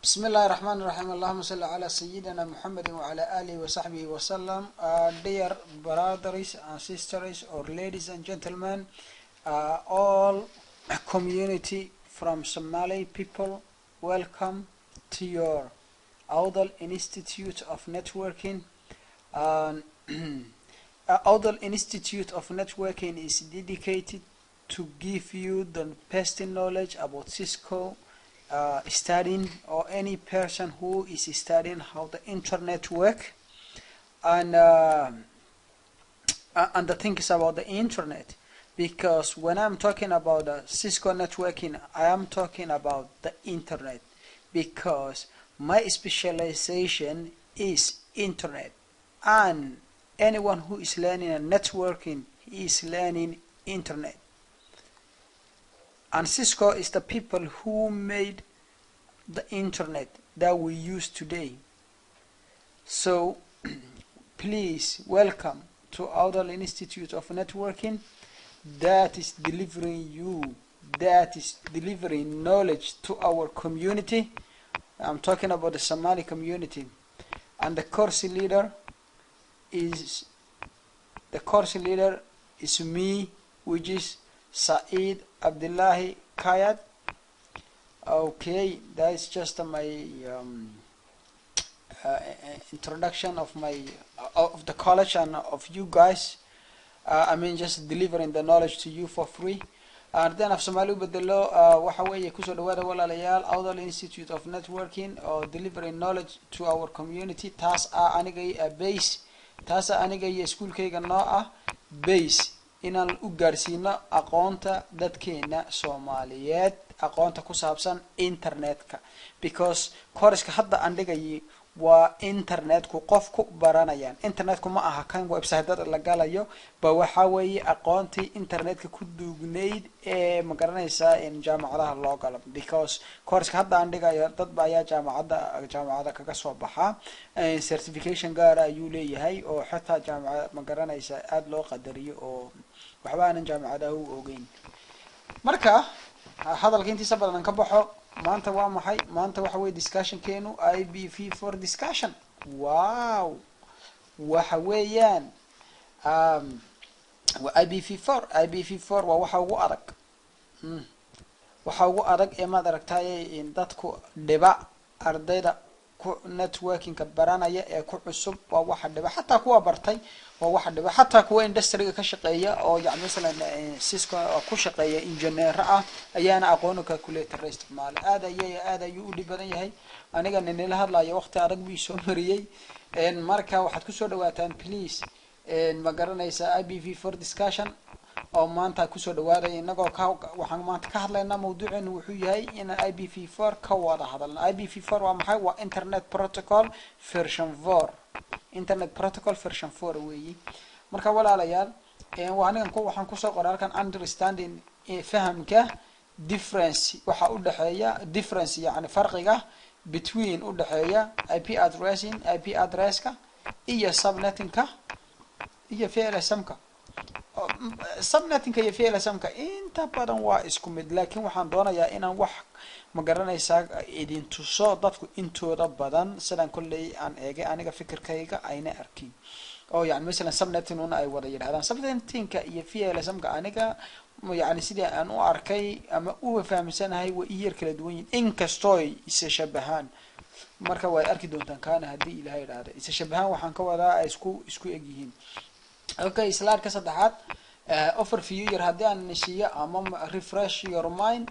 بسم الله الرحمن الرحيم. اللهم صل على سيدنا محمد وعلى آله وصحبه وسلم. Dear brothers and sisters, or ladies and gentlemen, all community from Somali people, welcome to your Audal Institute of Networking. Audal Institute of Networking is dedicated to give you the best knowledge about Cisco studying, or any person who is studying how the internet work and the things about the internet. Because when I'm talking about Cisco networking, I am talking about the internet, because my specialization is internet, and anyone who is learning networking is learning internet. And Cisco is the people who made the internet that we use today. So please welcome to Audal Institute of Networking, that is delivering knowledge to our community. I'm talking about the Somali community, and the course leader is me, which is Saeed Abdullahi Kayat. Okay, that is just my introduction of the college and of you guys. I mean, just delivering the knowledge to you for free. And then af Somali bedelo waxa weeye kusoo dhawaada walaalayaal Audal Institute of Networking, or delivering knowledge to our community. Taas aniga base, taas aniga iyo iskuulkayga noo ah base inaan u gaarsiino aqoonta dadkeena Soomaaliyeed, aqoonta ku saabsan internetka, because course-ka hadda aan dhigay waa internetku qofku baranayaan. Internetku ma aha kan website-da la galayo, ba waxa weeye aqoontii internetka ku duugneyd ee ma garanaysaa in jaamacadaha loo galo, because course-ka hadda aan dhigayo dad ba ayaa jaamacada kaga soo baxa certification gaar ah ayuu leeyahay, oo xitaa jaamacada ma garanaysaa aad loo qadariyo oo waxba aanan jaamacadaha u ogeyn. Marka hadalka intiisa badan ka baxo, maanta waa maxay? Maanta waxa weeye discussion keenu IPv4 discussion. Wow, waxa weeyaan IPv4 waa waxa ugu adag ee maad aragtay in dadku dhiba ardayda ku networking-ka baranaya ee ku cusub, waa waxa dhiba xataa kuwa bartay, waa waxa dhiba xataa kuwa industry-ga ka shaqeeya oo mesela Cisco ku shaqeeya engineer ah ayaana aqoon calculator isticmaal. aad ayuu u dhib badan yahay. aniga nila hadlayo waqti adag bii soo mariyay. marka waxaad ku soo dhawaataan please ma garanaysaa IPv4 discussion oo maanta ku soo dhawaaday. inagoo waxaan maanta ka hadlaynaa mawduuceen wuxuu yahay in IPv4 ka wada hadalno. IPv4 waa maxay? waa Internet Protocol version 4. Internet Protocol version 4 weeyi. marka walaalayaal waxaan ku soo qoray halkan understanding fahamka difference waxa u dhaxeeya difference, yani farqiga between u dhaxeeya IP addresska iyo subnetting-ka iyo VLSM-ka. subnetting-ka iyo VLSM-ka inta badan waa isku mid, laakiin waxaan doonayaa inaan wax ma garanaysaa idin tuso dadku intooda badan sidaan kulley aan eegay aniga fikirkayga ayna arkin. oo yani mesela subnetting una ay wada yiraahdaan. subnetting-ka iyo VLSM-ka aniga yani sidii aan u arkay ama u fahamsanahay way iyar kala duwan yihiin, inkastoo ay is shabahaan. marka way arki doontaan kaana hadii Ilaahay yiraahdo. is shabahaan waxaan ka wadaa isku eg yihiin. okay, slide-ka saddexaad overview yar haddii aan nishiyo ama refresh your mind.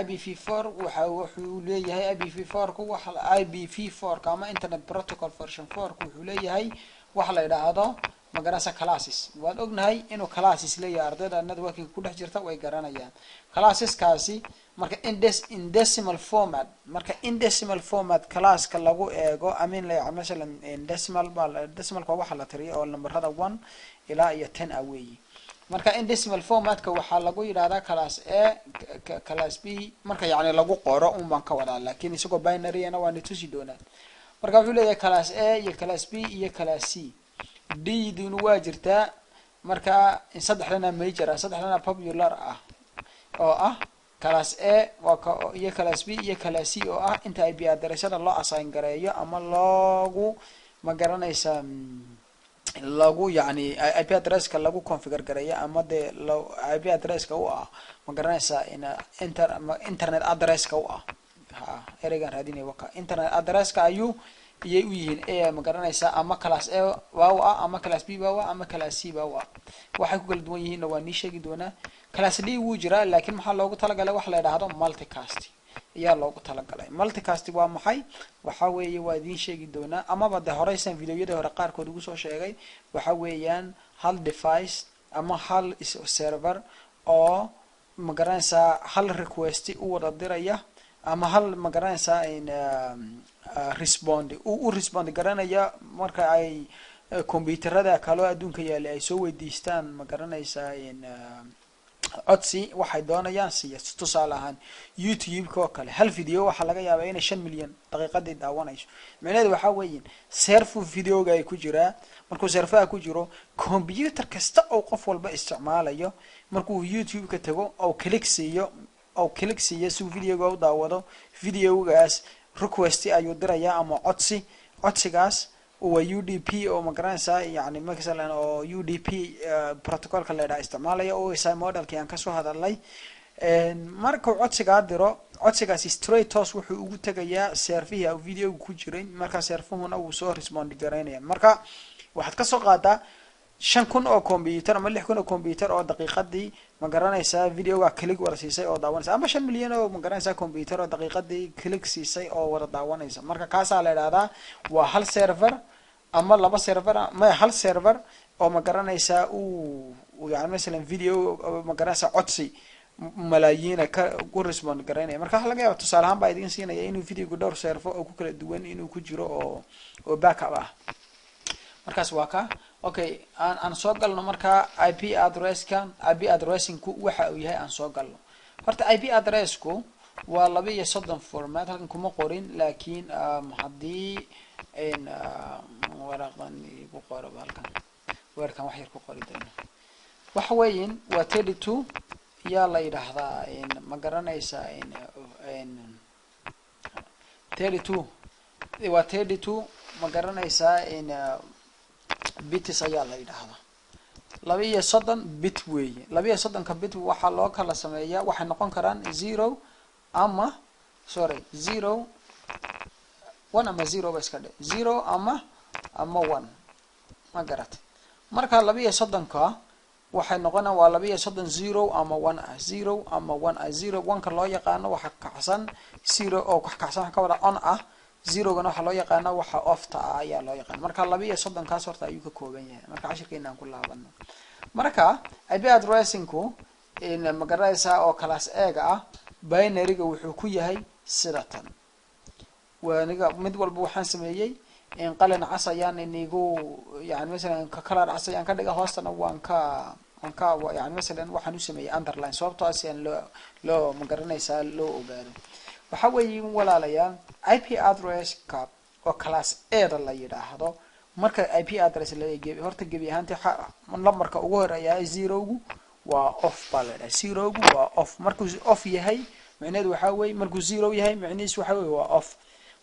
IPv4 wuxuu leeyahay IPv4 ama Internet Protocol version 4 wuxuu leeyahay waxa la yiraahdo magarasa classes. waan ognahay inuu classes leeyahay, ardayda networking ku dhex jirta way garanayaan classes-kaasi. marka in decimal format, class-ka lagu eego mesela decimal waa waxa la tiriyo oo numberada 1 ilaa iyo 10 ah weeyi. marka in decimal format-ka waxa lagu yiraahdaa class A, class B, marka yani lagu qoro baan ka wadaa, laakiin isagoo binary-na waa tusi doonaa. marka wuxuu leeyahay class A iyo class B iyo class C. D-duna waa jirtaa. marka in saddexdana major ah, saddexdana popular ah, oo ah class A iyo class B iyo class C oo ah inta IP addressada loo assign gareeyo ama loogu magaranaysa lagu yani IP addresska lagu configure gareeyo ama de IP addresska u ah magaranaysa in internet addresska u ah ereygan raadinay waka internet addresska ayuu iyay u yihiin ee magaranaysa ama class A waa ama class B waa ama class C waa waxay ku kala duwan yihiin waa ni sheegi doona class D wuu jiraa laakiin maxaa loogu talagalay wax la yiraahdo multicast ayaa loogu talagalay multicast waa maxay waxa weeye waa idin sheegi doona ama bada horeysan videoyada hore qaar kood ugu soo sheegay waxa weeyaan hal device ama hal server oo magaranaysa hal request u wada diraya ama hal magaranaysa in respond garanaya marka ay computerada kale adduunka yaala ay soo weydiistaan magaranaysa in codsi waxay doonayaan tusaale ahaan YouTube ko kale hal video waxa laga yaabaa inay 5 milyan daqiiqadii daawanayso macnaheedu waxa weeyeen server videoga ay ku jiraa markuu server ku jiro computer kasta oo qof walba isticmaalayo markuu YouTube ka tago oo click siiyo si videoga u daawado videogaas request ayuu dirayaa ama codsigaas oo UDP oo magaranaysa yani مثلا oo UDP protocol ka leedahay isticmaalaya oo isa modelkii aan ka soo hadalay marka codsiga diro codsigaas straight toos wuxuu ugu tagayaa server video ku jiray marka serveruna uu soo respond gareynaya marka waxaad ka soo qaadaa 5,000 oo computer ama 6,000 oo computer oo daqiiqadii magaranaysa videoga click wada siisay oo daawanaysa ama 5 milyan oo magaranaysa computer oo daqiiqadii click siisay oo wada daawanaysa marka kaas la yiraahdaa waa hal server ama laba server ma hal server oo magaranaysa uu yani mesela video magaranaysa codsi malaayiin ka ku respond gareynaya marka waxa laga yaabaa tusaale ahaan baa idin siinaya inuu videogu dhowr server oo ku kala duwan inuu ku jiro oo backup ah markaas waa ka okay aan soo galno marka IP addressing-ku waxa uu yahay aan soo galno horta IP address-ku waa 32 format halkan kuma qorin laakiin hadii in waraqan ku qoro halkan weerkan wax yar ku qori doona waxa weeyeen waa 32 yaa la yiraahdaa in ma garanaysa in 32 waa 32 ma garanaysa in bits ayaa la yiraahdaa 32 bit weeye 32 ka bit waxa loo kala sameeyaa waxay noqon karaan 0 ama 0 1 ama 0 bas ka dhig 0 ama 1 ma garat marka 32 ka waxay noqonaa waa 32 0 ama 1 ah 0 ama 1 ah 0 1 ka loo yaqaano waxa ka xasan 0 oo wax ka xasan ka wada on ah 0 gana waxa loo yaqaano waxa off ta ayaa loo yaqaan marka 32 kaas horta ayuu ka kooban yahay marka cashirkeena aan ku laabano marka IP addressing-ku in magaranaysa oo class A ah binary-ga wuxuu ku yahay sidatan waaniga mid walba waxaan sameeyay in qalin cas ayaan inigu yani mesela ka color cas ayaan ka dhiga hoostana waan ka yani mesela waxaan u sameeyay underline sababtoo ah aan loo magaranaysa loo ogaado waxa weeyii walaalayaal IP address ka oo class A la yiraahdo marka IP address la geeyo horta gebi ahaantii numberka ugu horeeya 0-gu waa off balada 0-gu waa off markuu off yahay macnaheedu waxa weey markuu 0 yahay macnihiisu waxa weey waa off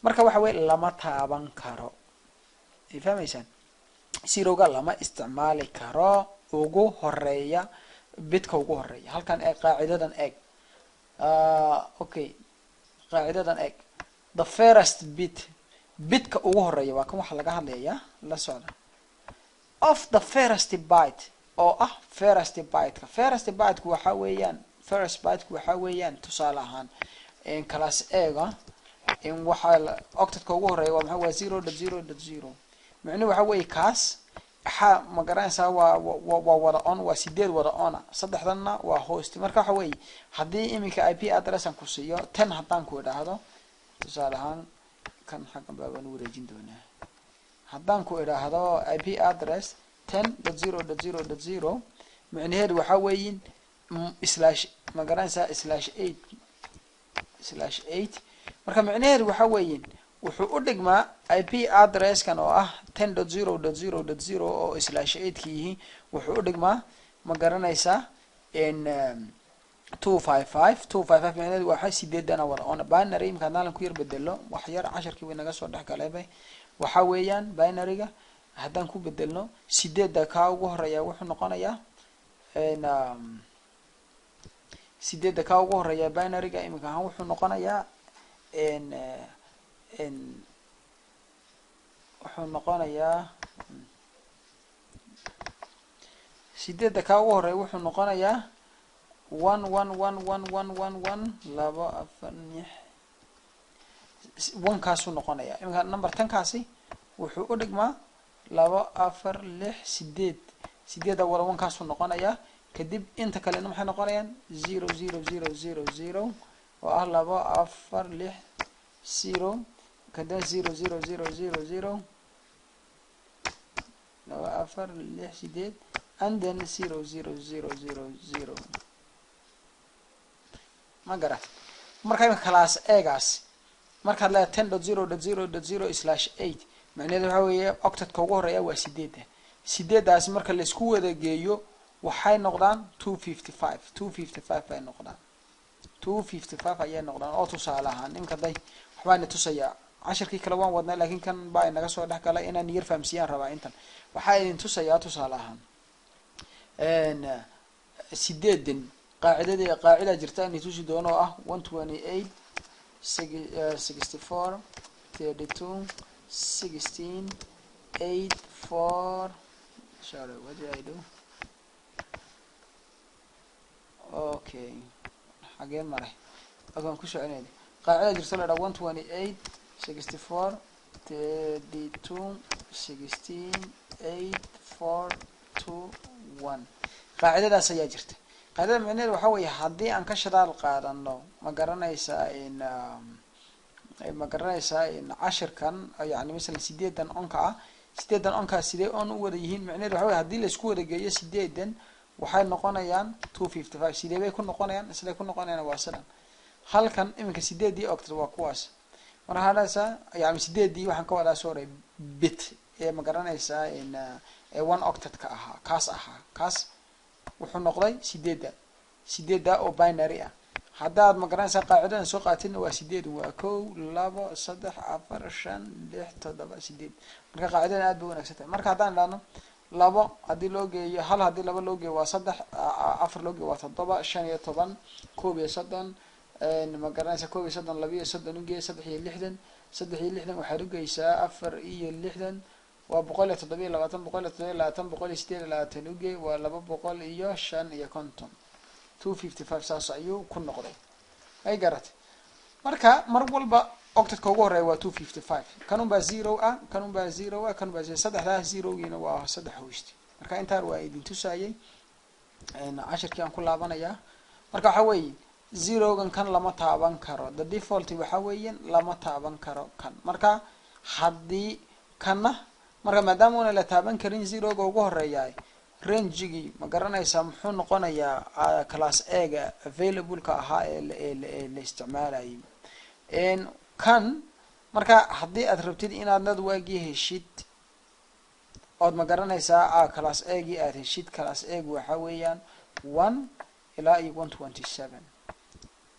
marka waxa weey lama taaban karo ifahmaysan 0-ga lama isticmaali karo ugu horeeya bitka ugu horeeya halkan ee qaacidadan eeg okay qaacidadan eeg the first bitka ugu horeeya waa kan waxa laga hadlayaa la socda of the first byte oo ah first byte waxa weeyaan tusaale ahaan in class A-ga in waxa octet-ka ugu horeeya waa maxay waa 0.0.0 macnaheedu waxa weey kaas ma garanaysaa waa wada on waa 8 wada on saddexdanna waa host marka waxa weey hadii iminka IP address aan ku siiyo 10 hadaan ku idhaahdo tusaale ahaan kan xaqan baan u wareejin doonaa hadaan ku idhaahdo IP address 10.0.0.0 macnaheedu waxa weeyin slash ma garanaysaa /8 marka macnaheedu waxa weeyin wuxuu u dhigmaa IP address kan oo ah 10.0.0.0 oo /8 kiihi wuxuu u dhigmaa ma garanaysaa in 255 macnaheedu waa waxay sideedana wada on binary imka hadaan ku yar bedelo wax yar 10kii way naga soo dhex galay waxa weeyaan binaryga hadaan ku bedelno sideeda ka ugu horeeya wuxuu noqonayaa sideeda ka ugu horeeya binaryga imka ahaan wuxuu noqonayaa wuxuu noqonayaa sideeda ka ugu horeeya wuxuu noqonayaa 1 labo afar lix 1 kaasuu noqonayaa imka number 10 kaasi wuxuu u dhigmaa labo afar lix sideeda wada 1 kaasuu noqonayaa kadib inta kalena maxay noqonayaan 0 oo ah labo afar lix 0 kadib 0 labo afar lix sideed and then 0 ma garat marka imka class egaas marka la 10.0.0.0/8 macnaheedu waxa weeye octet ka ugu horeeya waa sideedaas marka la isku wada geeyo waxay noqdaan 255 ay noqdaan 255 ayay noqdaan oo tusaale ahaan imka day waxbaan tusaya 10kii kala waan wadnaa laakiin kan baa inaga soo dhax galay inaan yar fahamsiiyaan rabaa intan waxa idin tusaya tusaale ahaan sideedan qaacida jirta in tusi doono ah 128 64 32 16 8 4 sorry what did I do okay xageen maray agoon ku soconeed qaacida jirta la 128 64 32 16 8 4 2 1 qaacidadaas ayaa jirta qaadada macnaheedu waxa weeye hadii aan ka shadaal qaadano ma garanaysaa in 10kan yani mesela 8 onka sidee on u wada yihiin macnaheedu waxa weeye hadii la isku wada geeyo 8 waxay noqonayaan 255 sidee bay ku noqonayaan isla ku noqonayaan waa sidan halkan iminka 8 octet waa kuwaas marka hadasa yani 8 waxaan ka wada soo bit ee ma garanaysaa in 1 octet ka ahaa kaas wuxuu noqday sideeda oo binary ah hadaad ma garanaysaa qaacidadan soo qaatidna waa 8 waa 1 2 3 4 5 6 7 8 marka qaacidadan aad bay wanaagsan tahay marka hadaan dhaano labo hadii loo geeyo hal hadii laba loo geeyo waa 3 afar loo geeyo waa 7 15 11 ma garanaysaa 12 ugeey 3 waxay rugaysaa 4 waa 127 ugeey waa 255 255 saas ayuu ku noqday ay garatay marka mar walba octet-ka ugu horeeya waa 255 kanun baa 0 ah kanun baa 0 ah kanun baa 0 saddexdaas 0giina waa saddex host marka intaan waa idin tusayay 10kii aan ku laabanayaa marka waxa weeye 0gan kan lama taaban karo the default waxa weeye lama taaban karo kan marka hadii kana marka maadaama uu la taaban karin 0ga ugu horeeyay range-gi ma garanaysaa muxuu noqonayaa class A-ga available ka ahaa ee la isticmaalayay kan marka hadii aad rabtid inaad network heshid ood ma garanaysaa class A-gi aad heshid class A-gu waxa weeyaan 1 ilaa 127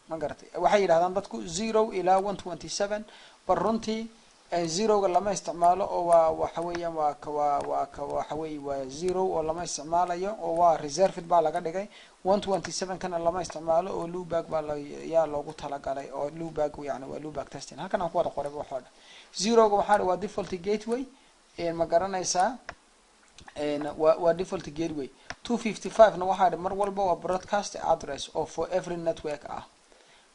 ma garatay waxay yiraahdaan dadku 0 ilaa 127 baruntii 0ga lama isticmaalo oo waxa weeyaan waxa weey waa 0 oo lama isticmaalayo oo waa reserved baa laga dhigay 127 kana lama isticmaalo oo loopback baa loogu talagalay oo loopback yani waa loopback testing halkan aan ku wada qoray waxa 0ga waxa waa default gateway ma garanaysaa waa default gateway 255 na waxa mar walba waa broadcast address oo for every network ah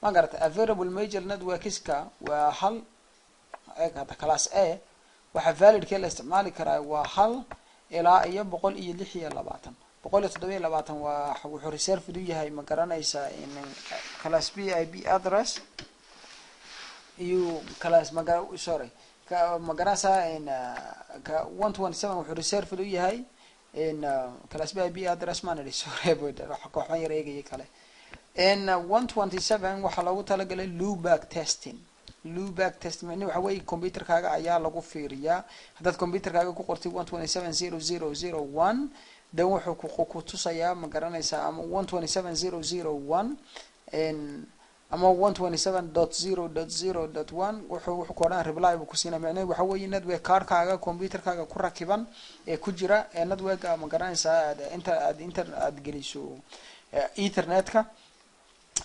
ma garatay available major networkska waa hal hada class A waxa valid ka la isticmaali karaa waa 1 ilaa 126 127 waa wuxuu reserve u yahay ma garanaysaa in class B IP address iyo class ma garanaysaa in ka 127 wuxuu reserve u yahay in class B IP address ma nadi sorry waxa ka waxaan yar eegay kale in 127 waxa lagu talagalay loopback testing waxa weey computerkaaga ayaa lagu fiiriyaa hadaad computerkaaga ku qortay 127.0.0.1 dan wuxuu ku tusayaa ma garanaysaa ama 127.0.0.1 ama 127.0.0.1 wuxuu ku qoran reply ku siinaa macnaheedu waxa weeye network card-kaaga computer-kaaga ku rakiban ee ku jira ee network-ka ma garanaysaa aad geliso ethernet-ka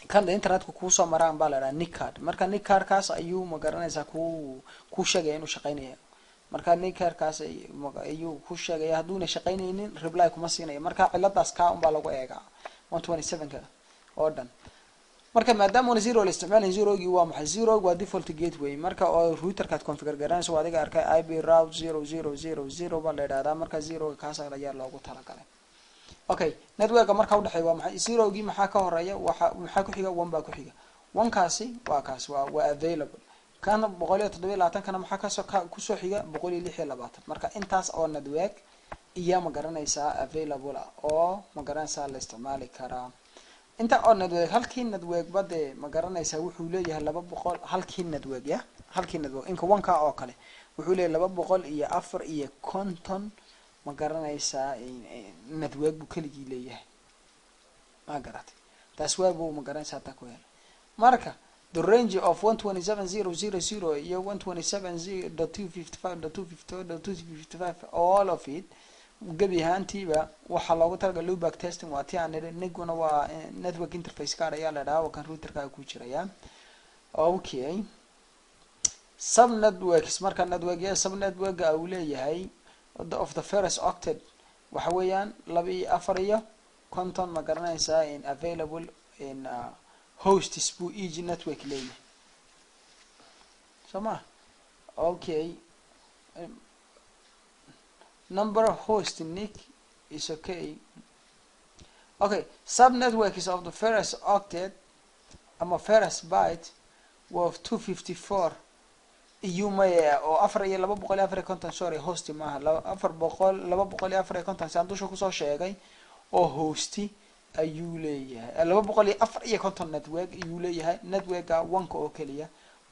kan internet-ku ku soo maraan baa la yiraahdaa NIC card marka NIC card-kaas ayuu ma garanaysaa ku sheegay inuu shaqeynayo marka NIC card-kaas ayuu ku sheegay haduuna shaqeynaynin reply kuma siinayo marka ciladaas ka baa lagu eegaa 127-ka oo dhan marka maadaama 0 la isticmaalay 0-gii waa maxay 0 waa default gateway marka oo router-kaad configure garanayso adiga arkay IP route 0000 baa la yiraahdaa marka 0 kaas ayaa loogu talagalay okay network-ka marka u dhaxay waa maxay 0-gii maxaa ka horeeya maxaa ku xiga 1 baa ku xiga 1 kaasi waa available kana 127 kana maxaa ku soo xiga 126 marka intaas oo network iyo ma garanaysaa available oo ma garanaysaa la isticmaali karaa inta oo network halkii network bade ma garanaysaa wuxuu leeyahay 200 halkii network halkii network inka 1ka oo kale wuxuu leeyahay 204 iyo konton ma garanaysaa network buu kaligii leeyahay ma garatay taas waa buu ma garanaysaa ta ku hel marka the range of 127.0.0.0 iyo 127.255.255 all of it gabi ahaantiiba waxa loogu talagalay loopback testing waa tii aan niguna waa network interface card ayaa la dhahaa kan router-ka ku jiraya okay subnetworks marka network subnetwork uu leeyahay of the first octet waxa weeyaan 2 iyo konton ma garanaysaa in available in hosts buu each network leeyahay soma okay number of host NIC is okay subnetworks of the first octet ama first byte of 254 iyumaya oo 4 iyo 254 sorry host maaha 254 saandusha ku soo sheegay oo hosti ayuu leeyahay 254 network ayuu leeyahay network-ga 1 oo kaliya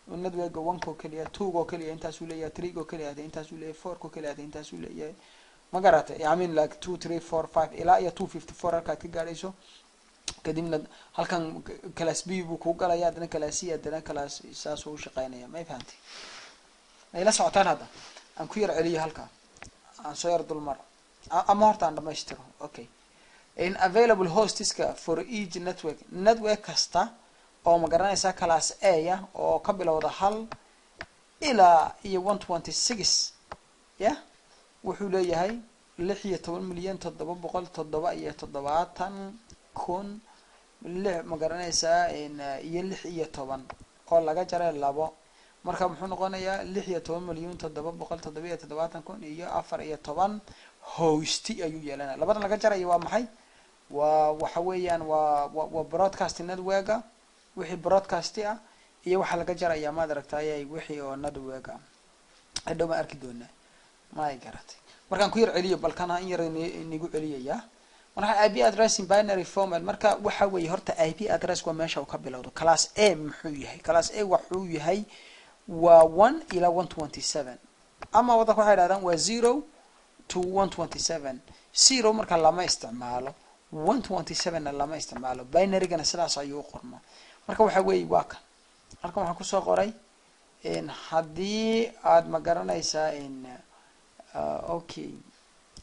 network-ga 1 oo kaliya 2 oo kaliya intaas uu leeyahay 3 oo kaliya intaas uu leeyahay 4 oo kaliya intaas uu leeyahay ma garatay I mean like 2 3 4 5 ilaa iyo 254 halka ka gaarayso kadibna halkan class B buu ku galaya adana class C adana class saas uu shaqeynaya ma fahanti ay la socotaan hada aan ku yar celiyo halka aan soo yar dulmar ama horta aan dhamaystiro okay in available hosts-ka for each network kasta oo ma garanaysaa class A oo ka bilowda 1 ilaa iyo 126 wuxuu leeyahay 16,777,000 ma garanaysaa iyo 16 oo laga jaray 2 marka muxuu noqonayaa 16,777,000 iyo 14 host ayuu yeelanaa labadan laga jaray waa maxay waxa weeyaan waa broadcast network wixii broadcast iyo waxa laga jaray ma aragtay wixii oo network hadhow ma arki doonaa ma garatay markaan ku yar celiyo balkana in yar inigu celiyaya marka IP address in binary format marka waxa weey horta IP address waa meesha uu ka bilowdo class A muxuu yahay class A wuxuu yahay waa 1 ila 127 ama wada ku xidhaadaan waa 0 to 127 0 marka lama isticmaalo 127 lama isticmaalo binary-gana sidaas ayuu qormaa marka waxa weey waa kan halkan waxaan ku soo qoray in hadii aad ma garanaysaa in okay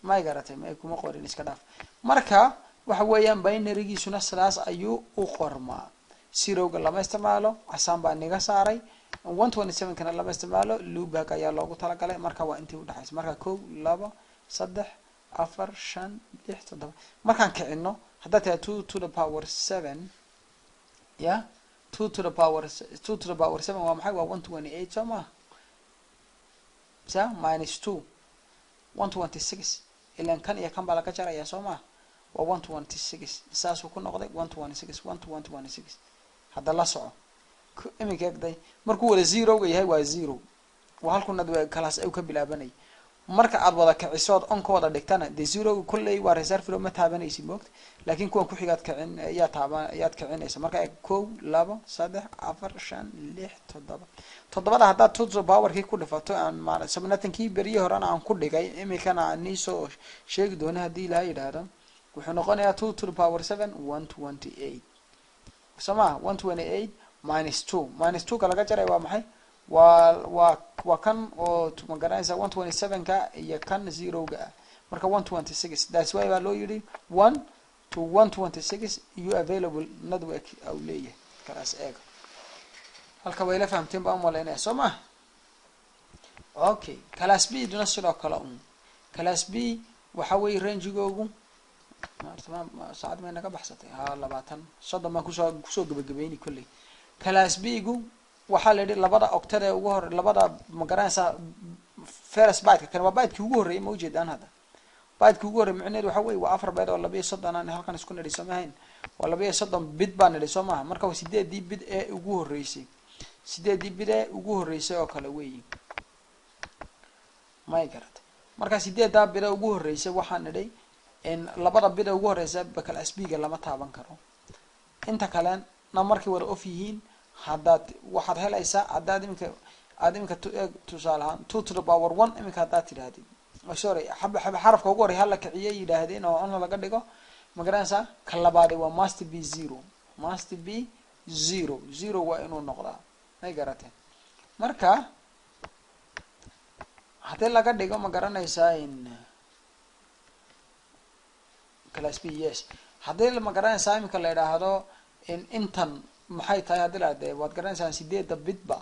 ma garatay ma kuma qorin iska dhaaf marka waxa weeyaan binary-giisuna sidaas ayuu u qormaa 0-ga lama isticmaalo casaan baa niga saaray 127 kana lama isticmaalo loopback ayaa loogu talagalay marka waa intii u dhaxaysa marka 1 2 3 4 5 6 7 markaan kicino hadaa tahay 2 to the power 7 2 to the power 7 waa maxay waa 128 soma minus 2 126 ilan kan iyo kan baa laga jaraya soma waa 126 saas uu ku noqday 126 hada la soco imika egday markuu wala 0 yahay waa 0 waa halku network class ay ka bilaabanay marka aad wada kicisood on ka wada dhigtana de zero kulley waa reserve loo ma taabanaysid moogta laakiin kuwan ku xigaad kicin ayaad kicinaysa marka 1 2 3 4 5 6 7 toddobada haddaad two to the powerkii ku dhifato aan maana sabnatankii beriyo horena aan ku dhigay imikana aan soo sheegi doona haddii ilaahay yidhaahdo wuxuu noqonayaa 2 to the power 7 128 sama 128 minus 2 ka laga jaray waa maxay waa kan oo ma garanaysa 127 ka iyo kan 0 ga marka 126 that's why baa loo yiri 1 to 126 you available network au leeyahay kalaas eego halka way la fahamteen baa umaleynaya soo ma okay class B duna sidoo kale class B waxa way range-googu tamam saacad ma naga baxsatay 20 soddon ma kusoo gabagabeeyni kulli class B gu waxa la yiri labada octet ee ugu hor labada ma garanaysa first byte kan waa byte ugu horeeyay ma ujeedaan hada byte ugu horeeyay macnaheedu waxa weey waa 4 byte oo 230 aan halkan isku nidhiso ma ahayn waa 230 bit baan nidhiso ma marka waa 8 bit ee ugu horeeyay 8 bit ee ugu horeeyay oo kala weeyay ma garad marka 8 bit ee ugu horeeyay waxaan nidhay in labada bit ee ugu horeeyay class B ga lama taaban karo inta kale na markii wada off yihiin haddaad waxaad helaysaa haddaad imika tusaalahaan 2 to the power 1 imika haddaad tidhaahdid sorry xarafka ugu horeeya la kiciyay yidhaahdeen oo on laga dhigo ma garanaysaa ka labaad waa must be 0 waa inuu noqdaa ay garateen marka haddii laga dhigo ma garanaysaa in class B yes haddii ma garanaysaa imika la yidhaahdo in intan maxay tahay hadii la adeey waad garanaysaa 8 bit ba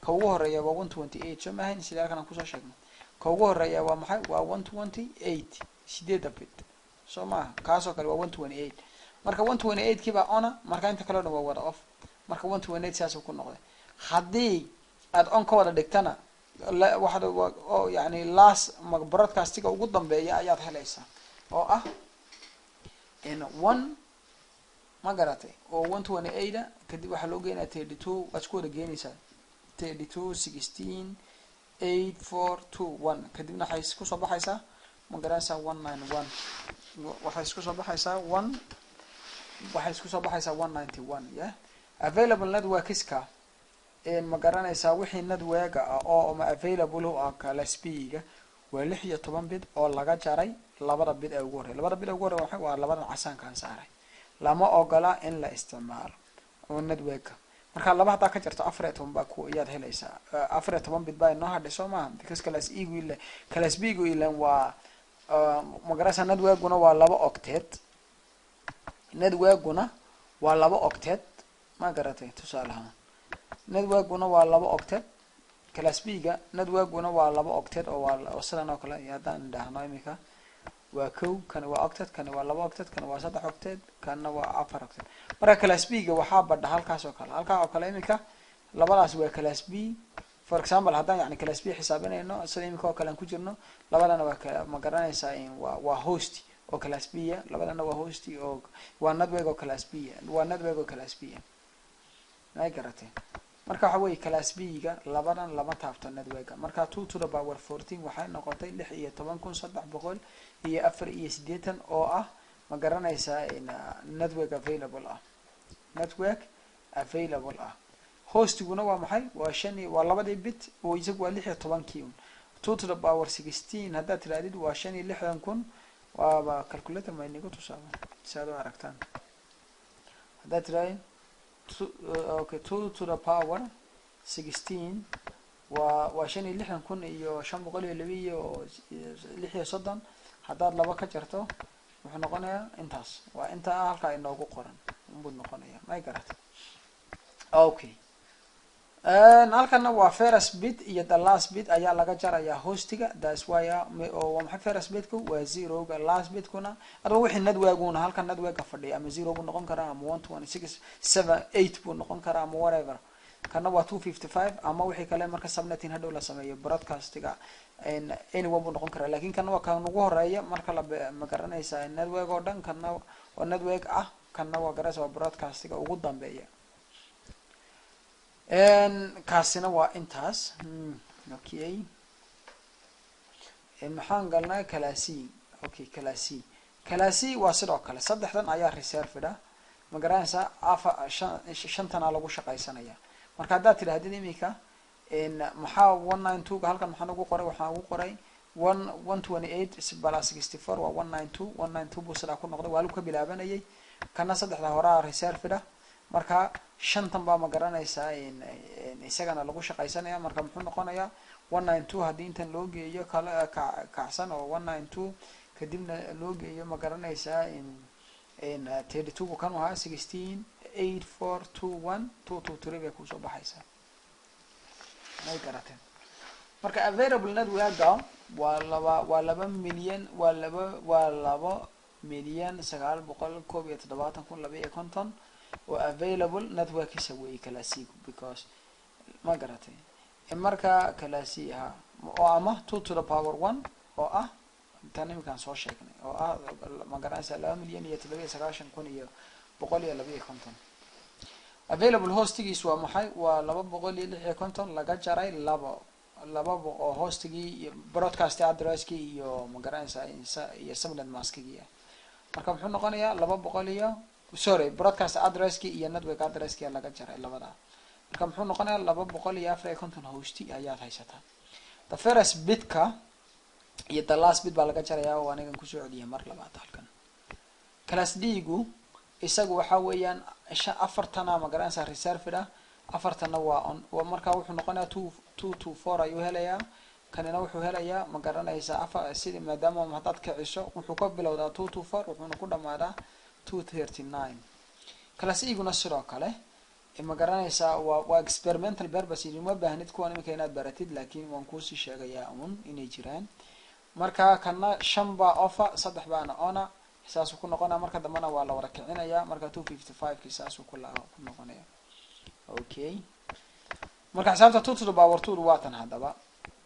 ka ugu horeeya waa 128 soo ma ahayn sidoo kale ku soo sheegnay ka ugu horeeya waa maxay waa 128 8 bit soo ma kaasoo kale waa 128 marka 128 kiba ona marka inta kale waa wada off marka 128 saas ku noqday hadii aad on ka wada dhigtana waxa oo yani last broadcastiga ugu dambeeya ayaad helaysaa oo ah in 1 ma garatay oo 128 kadib waxa loo geenaa 32 waad ku wada geenaysaa 32 16 8 4 2 1 kadibna waxay isku soo baxaysaa ma garanaysaa 191 waxay isku soo baxaysaa 191 yeah available networkska ma garanaysaa wixii network oo ma available oo class B ga waa 16 bit oo laga jaray labada bit ee ugu horeeyay labada bit ee ugu horeeyay waa labada casaanka saaray lama ogola in la isticmaalo oo network marka laba hada ka jirto 14 baa ku iyad helaysaa 14 bit baa inoo hadhay Soomaa because class E gu ilaa class B gu ilaa waa ma garanaysaa networkuna waa 2 octet networkuna waa 2 octet ma garatay tusaalahan networkuna waa 2 octet class B ga networkuna waa 2 octet oo waa sidan oo kale yadaan dhahnaa imika waa kow kan waa octet kan waa 2 octet kan waa 3 octet kan waa 4 octet marka class B ga waxa badha halkaas oo kale halka oo kale imika labadaas waa class B for example haddaan yani class B xisaabinayno sida imika oo kale aan ku jirno labadana waa ma garanaysaa in waa host oo class B ya labadana waa host oo waa network oo class B ya waa network oo class B ya ay garatay marka waxa weey class B ga labadan lama taabto network marka 2 to the power 14 waxay noqotay 16300 iyo 480 oo ah ma garanaysaa in network available ah hostiguna waa maxay waa 5 waa labadii bit oo isagu waa 16 kii 2 to the power 16 hadda tiraadid waa 56000 waa calculator ma inagu tusaale saado aragtaan hadda tiraadid okay 2 to the power 16 waa 56000 iyo 502 iyo 630 haddaad laba ka jarto wuxuu noqonayaa intaas waa inta halka inoogu qoran buu noqonayaa ma garatay okay halkana waa first bit iyo the last bit ayaa laga jarayaa hostiga that's why oo maxay first bitku waa 0 ga last bitkuna adoo wixii networkuna halka networka fadhiya ama 0 buu noqon karaa ama 126 7 8 buu noqon karaa ama whatever kana waa 255 ama wixii kale marka subnetting hadhow la sameeyo broadcastiga anyone buu noqon karaa laakiin kana waa kan ugu horeeya marka la ma garanaysaa network oo dhan kana oo network ah kana waa garanaysaa broadcastiga ugu dambeeya kaasina waa intaas okay maxaan galnaa class C. Okay, class C. class C waa sidoo kale saddexdan ayaa reserved ah ma garanaysaa shantana lagu shaqaysanaya marka haddaad tidhaahdid imika maxaa 192 ka halkan maxaan ugu qoray waxaan ugu qoray 128 plus 64 waa 192 buu sidaa ku noqday waa lagu ka bilaabanayay kana saddexda horaa reserved ah marka shantan baa ma garanaysaa isagana lagu shaqaysanaya marka muxuu noqonayaa 192 haddii intan loo geeyo kala kacsan oo 192 kadibna loo geeyo ma garanaysaa 32 kan ahaa 16 8 4 2 1 2 2 3 bay kusoo baxaysaa may garateen marka available network waa laba milyan sagaal boqol koob iyo toddobaatan kun laba iyo konton oo available network isa weey classic because ma garatay marka classic oo ama 2 to the power 1 oo ah tan imkaan soo sheegnay oo ah ma garanaysaa 2 milyan iyo 790 kun iyo 150 available hostigiis waa maxay waa 256 laga jaray laba oo hostigii broadcast addresskii iyo ma garanaysaa iyo subnet maskigii marka muxuu noqonayaa 200 broadcast addresskii iyo network addresskii laga jaray labada marka muxuu noqonayaa 254 hosti ayaad haysataa the first bitka iyo the last bit baa laga jarayaa oo anigan ku soo celiyay mar labaad halkan class D-gu isagu waxa weeyaan afartana ma garanaysaa reserved ah afartana waa on marka wuxuu noqonayaa 2 to 4 ayuu helayaa kanina wuxuu helayaa ma garanaysaa afar sidii maadaama haddaad kiciso wuxuu ka bilowdaa 2 to 4 wuxuuna ku dhamaadaa 239 class E-guna sidoo kale ma garanaysaa waa experimental purpose ma baahnid kuwan imika inaad baratid laakiin waan kuusii sheegayaa inay jiraan marka kana 5 baa offer 3 baana ona saasuu ku noqonaa marka dambana waa la wada kicinayaa marka 255 kii saasuu ku noqonaya okay marka xisaabta 2 to the power 2 waa tan hadaba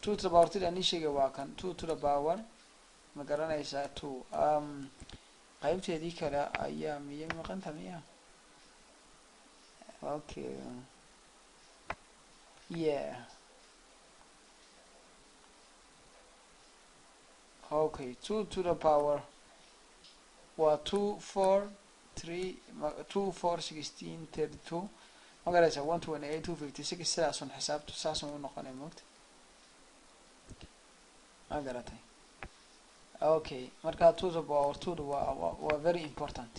2 to the power 2 ani sheegay waa kan 2 to the power ma garanaysaa 2 qaybteedii kale ayaa miyay maqanta miya okay yeah okay 2 to the power waa 2 4 3 2 4 16 32 magaraysa 128 256 sidaasun xisaabtu saasun u noqonay moogta magaratay okay marka 2 to the power 2 waa very important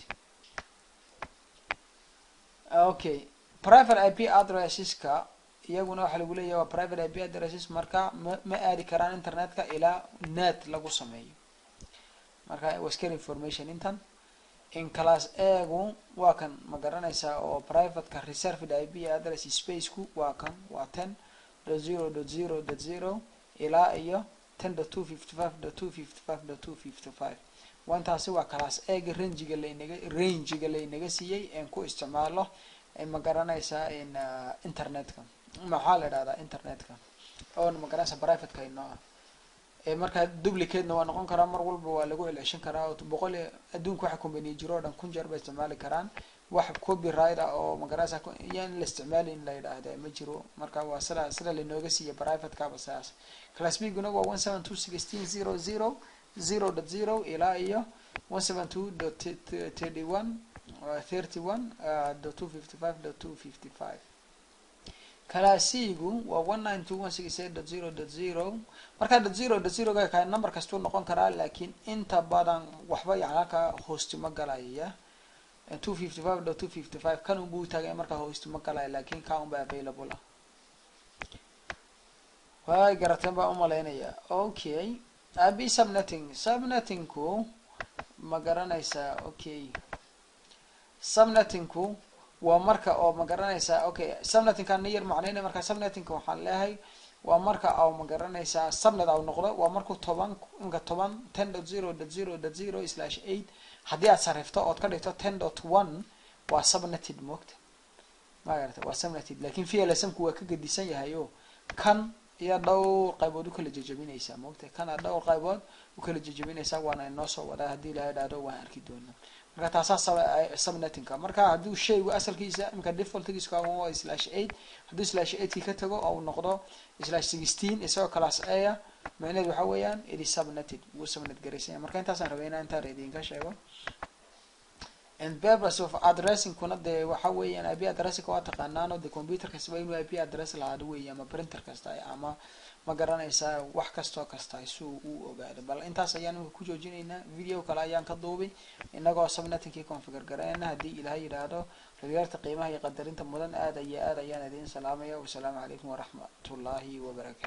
okay private IP addresseska iyaguna waxa lagu leeyahay waa private IP addresses marka ma aadi karaan internetka ilaa net lagu sameeyo marka was care information intan in class A-gu waa kan ma garanaysaa oo private ka reserved IP address space ku waa kan waa 10.0.0.0 ilaa iyo 10.255.255.255 wantaasi waa class A-ga range-ga la inaga siiyay aan ku isticmaalo ma garanaysaa in internetka maxaa la yiraahdaa internetka oo ma garanaysaa private ka inoo marka duplicate waa noqon karaa mar walba waa lagu celeeshan karaa oo 100 adduunka waxa company jiro dhan kun jeer bay isticmaali karaan wax copyright oo ma garanaysaa yaan la isticmaalin la yiraahdo ma jiro marka waa sida la inooga siiyay private ka basaas class B-guna waa 172.16.0.0 ilaa iyo 172.31.255.255 class C-gu waa 192.168.0.0 marka 0.0 ga ka number kasto noqon karaa laakiin inta badan waxba yacalka host ma galaya 255.255 kan uu taagay marka host ma galaya laakiin ka un ba available ah way garateen baa u maleynaya okay abi subnetting ku ma garanaysaa okay subnetting ku waa marka oo ma garanaysaa okay subnetting kan yar macnaheedu marka subnetting waxaan leeyahay waa marka oo ma garanaysaa subnet oo noqdo waa markuu 10.0.0.0/8 hadii aad sarifto oo ka dhigto 10.1 waa subnetted moogta ma garata waa subnetted laakiin VLSM-ku waa ka gadisan yahay oo kan iyo dhowr qaybood u kala jajabinaysa moogta kan dhowr qaybood u kala jajabinaysa waana inoo soo wada hadii la yiraahdo waan arki doonaa marka taasas subnetting marka haduu shaygu asalkiisa imka defaultgiisu waa /8 haduu /8 ka tago oo noqdo /16 isagoo class A macnaheedu waxa weeyaan it is subnetted wuu subnet garaysan marka intaasaan rabay inaan intaa idinka sheego. And purpose of addressing kuna dee waxa weeyaan IP address waa taqaanaan oo de computer kasta inuu IP address lahaado weeye ama printer kasta ama ma garanaysaa wax kasta isuu uu ogaado. Bal intaas ayaan ku joojinaynaa video kale ayaan ka duubay inagoo subnetting configure gareena hadii ilaahay yiraahdo. Radiyaarta qiimaha iyo qadarinta mudan aad ayaan idin salaamaya. Wassalaamu calaykum waraxmatullaahi wabarakaatuh.